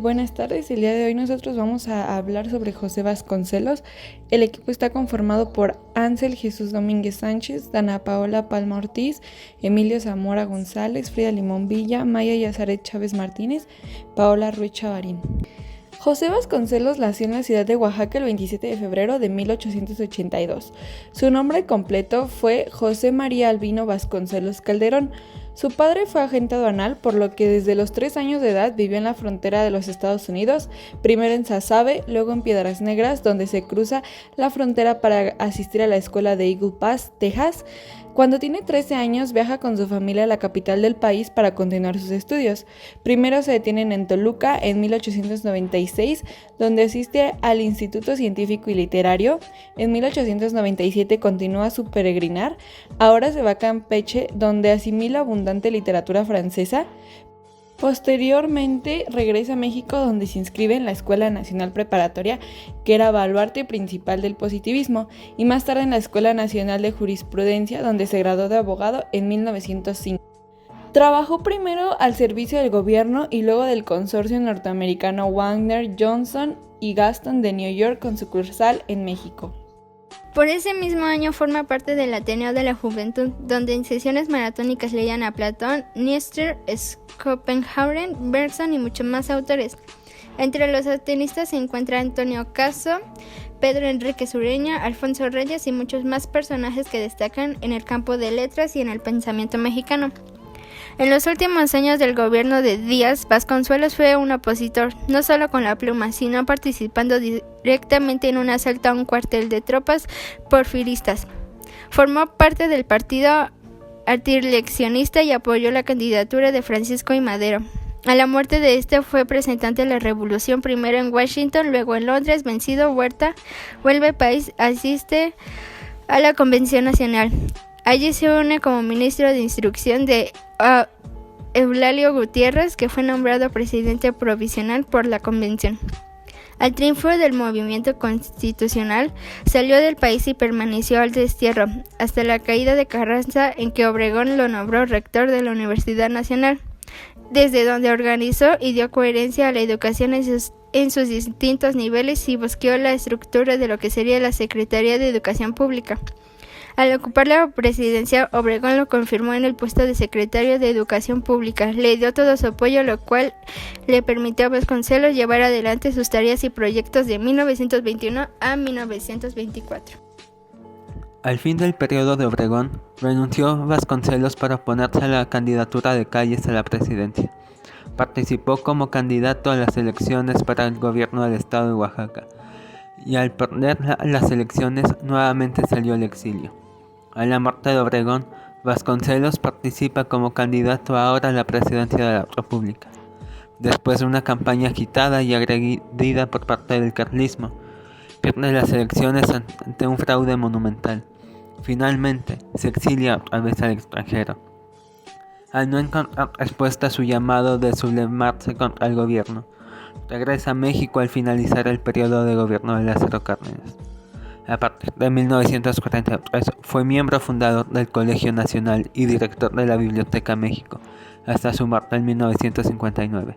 Buenas tardes, el día de hoy nosotros vamos a hablar sobre José Vasconcelos. El equipo está conformado por Ángel Jesús Domínguez Sánchez, Dana Paola Palma Ortiz, Emilio Zamora González, Frida Limón Villa, Maya Yazaret Chávez Martínez, Paola Ruiz Chavarín. José Vasconcelos nació en la ciudad de Oaxaca el 27 de febrero de 1882. Su nombre completo fue José María Albino Vasconcelos Calderón. Su padre fue agente aduanal, por lo que desde los 3 años de edad vivió en la frontera de los Estados Unidos, primero en Sasabe, luego en Piedras Negras, donde se cruza la frontera para asistir a la escuela de Eagle Pass, Texas. Cuando tiene 13 años viaja con su familia a la capital del país para continuar sus estudios. Primero se detienen en Toluca en 1896, donde asiste al Instituto Científico y Literario. En 1897 continúa su peregrinar. Ahora se va a Campeche, donde asimila abundante literatura francesa. Posteriormente regresa a México, donde se inscribe en la Escuela Nacional Preparatoria, que era baluarte principal del positivismo, y más tarde en la Escuela Nacional de Jurisprudencia, donde se graduó de abogado en 1905. Trabajó primero al servicio del gobierno y luego del consorcio norteamericano Wagner, Johnson y Gaston de New York, con sucursal en México. Por ese mismo año forma parte del Ateneo de la Juventud, donde en sesiones maratónicas leían a Platón, Nietzsche, Schopenhauer, Bergson y muchos más autores. Entre los atenistas se encuentra Antonio Caso, Pedro Enrique Sureña, Alfonso Reyes y muchos más personajes que destacan en el campo de letras y en el pensamiento mexicano. En los últimos años del gobierno de Díaz, Vasconcelos fue un opositor, no solo con la pluma, sino participando directamente en un asalto a un cuartel de tropas porfiristas. Formó parte del partido antireeleccionista y apoyó la candidatura de Francisco I. Madero. A la muerte de este fue presentante de la revolución, primero en Washington, luego en Londres. Vencido, Huerta vuelve al país, asiste a la Convención Nacional. Allí se une como ministro de Instrucción de Eulalio Gutiérrez, que fue nombrado presidente provisional por la convención. Al triunfo del movimiento constitucional, salió del país y permaneció al destierro, hasta la caída de Carranza, en que Obregón lo nombró rector de la Universidad Nacional, desde donde organizó y dio coherencia a la educación en sus distintos niveles y buscó la estructura de lo que sería la Secretaría de Educación Pública. Al ocupar la presidencia, Obregón lo confirmó en el puesto de secretario de Educación Pública. Le dio todo su apoyo, lo cual le permitió a Vasconcelos llevar adelante sus tareas y proyectos de 1921 a 1924. Al fin del periodo de Obregón, renunció Vasconcelos para oponerse a la candidatura de Calles a la presidencia. Participó como candidato a las elecciones para el gobierno del estado de Oaxaca, y al perder las elecciones nuevamente salió al exilio. A la muerte de Obregón, Vasconcelos participa como candidato ahora a la presidencia de la República. Después de una campaña agitada y agredida por parte del carlismo, pierde las elecciones ante un fraude monumental. Finalmente, se exilia otra vez al extranjero. Al no encontrar respuesta a su llamado de sublevarse contra el gobierno, regresa a México al finalizar el periodo de gobierno de Lázaro Cárdenas. A partir de 1943 fue miembro fundador del Colegio Nacional y director de la Biblioteca México, hasta su muerte en 1959.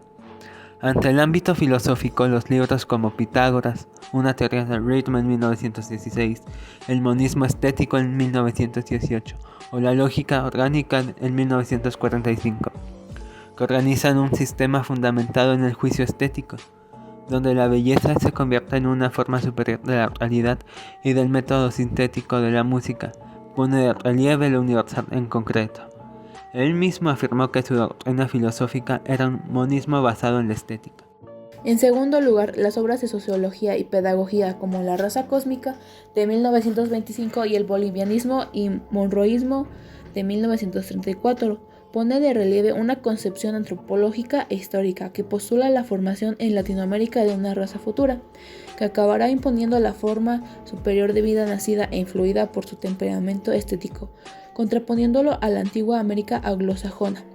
Ante el ámbito filosófico, los libros como Pitágoras, una teoría del ritmo en 1916, el monismo estético en 1918 o la lógica orgánica en 1945, que organizan un sistema fundamentado en el juicio estético, donde la belleza se convierte en una forma superior de la realidad y del método sintético de la música, pone de relieve lo universal en concreto. Él mismo afirmó que su doctrina filosófica era un monismo basado en la estética. En segundo lugar, las obras de sociología y pedagogía como La raza cósmica de 1925 y El bolivianismo y monroísmo de 1934 pone de relieve una concepción antropológica e histórica que postula la formación en Latinoamérica de una raza futura, que acabará imponiendo la forma superior de vida nacida e influida por su temperamento estético, contraponiéndolo a la antigua América anglosajona.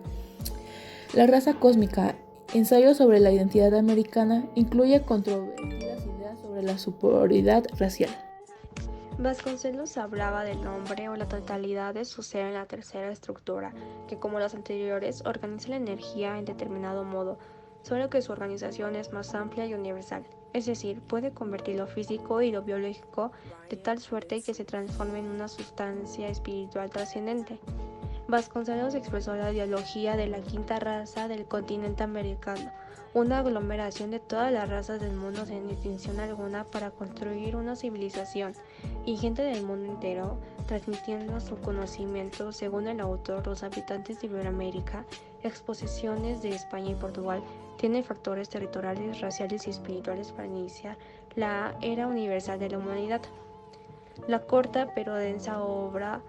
La raza cósmica, ensayo sobre la identidad americana, incluye controvertidas ideas sobre la superioridad racial. Vasconcelos hablaba del hombre o la totalidad de su ser en la tercera estructura, que como las anteriores organiza la energía en determinado modo, solo que su organización es más amplia y universal, es decir, puede convertir lo físico y lo biológico de tal suerte que se transforme en una sustancia espiritual trascendente. Vasconcelos expresó la ideología de la quinta raza del continente americano, una aglomeración de todas las razas del mundo sin distinción alguna para construir una civilización, y gente del mundo entero, transmitiendo su conocimiento. Según el autor, los habitantes de Iberoamérica, exposiciones de España y Portugal, tienen factores territoriales, raciales y espirituales para iniciar la era universal de la humanidad. La corta pero densa obra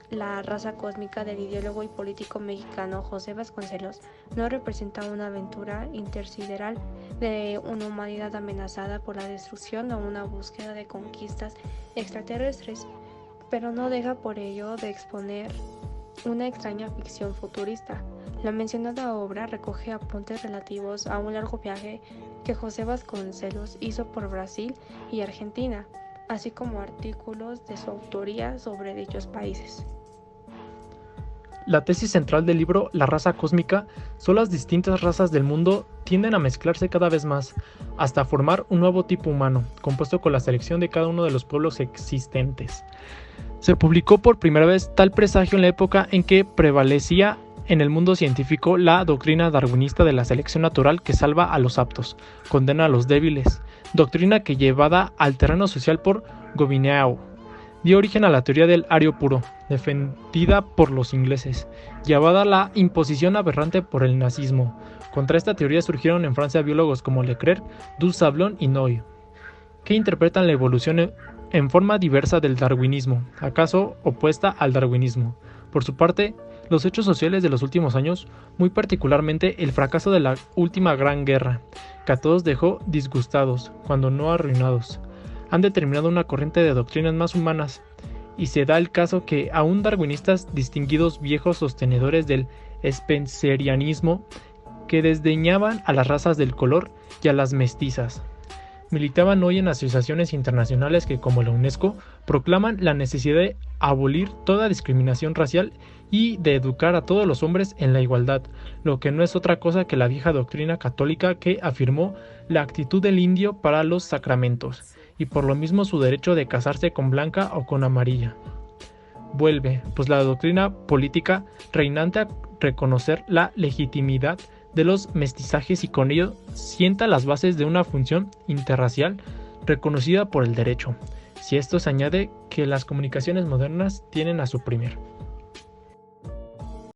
La raza cósmica del ideólogo y político mexicano José Vasconcelos no representa una aventura intersideral de una humanidad amenazada por la destrucción o una búsqueda de conquistas extraterrestres, pero no deja por ello de exponer una extraña ficción futurista. La mencionada obra recoge apuntes relativos a un largo viaje que José Vasconcelos hizo por Brasil y Argentina, así como artículos de su autoría sobre dichos países. La tesis central del libro La raza cósmica son las distintas razas del mundo tienden a mezclarse cada vez más, hasta formar un nuevo tipo humano, compuesto con la selección de cada uno de los pueblos existentes. Se publicó por primera vez tal presagio en la época en que prevalecía en el mundo científico la doctrina darwinista de la selección natural que salva a los aptos, condena a los débiles, doctrina que llevada al terreno social por Gobineau, dio origen a la teoría del ario puro, defendida por los ingleses, llevada a la imposición aberrante por el nazismo. Contra esta teoría surgieron en Francia biólogos como Leclerc, Du Sablon y Noy, que interpretan la evolución en forma diversa del darwinismo, acaso opuesta al darwinismo. Por su parte, los hechos sociales de los últimos años, muy particularmente el fracaso de la última Gran Guerra, que a todos dejó disgustados, cuando no arruinados, han determinado una corriente de doctrinas más humanas, y se da el caso que aún darwinistas distinguidos viejos sostenedores del spencerianismo, que desdeñaban a las razas del color y a las mestizas, militaban hoy en asociaciones internacionales que, como la UNESCO, proclaman la necesidad de abolir toda discriminación racial y de educar a todos los hombres en la igualdad, lo que no es otra cosa que la vieja doctrina católica que afirmó la actitud del indio para los sacramentos, y por lo mismo su derecho de casarse con blanca o con amarilla. Vuelve, pues la doctrina política reinante a reconocer la legitimidad de los mestizajes y con ello sienta las bases de una función interracial reconocida por el derecho. Si esto se añade que las comunicaciones modernas tienen a suprimir.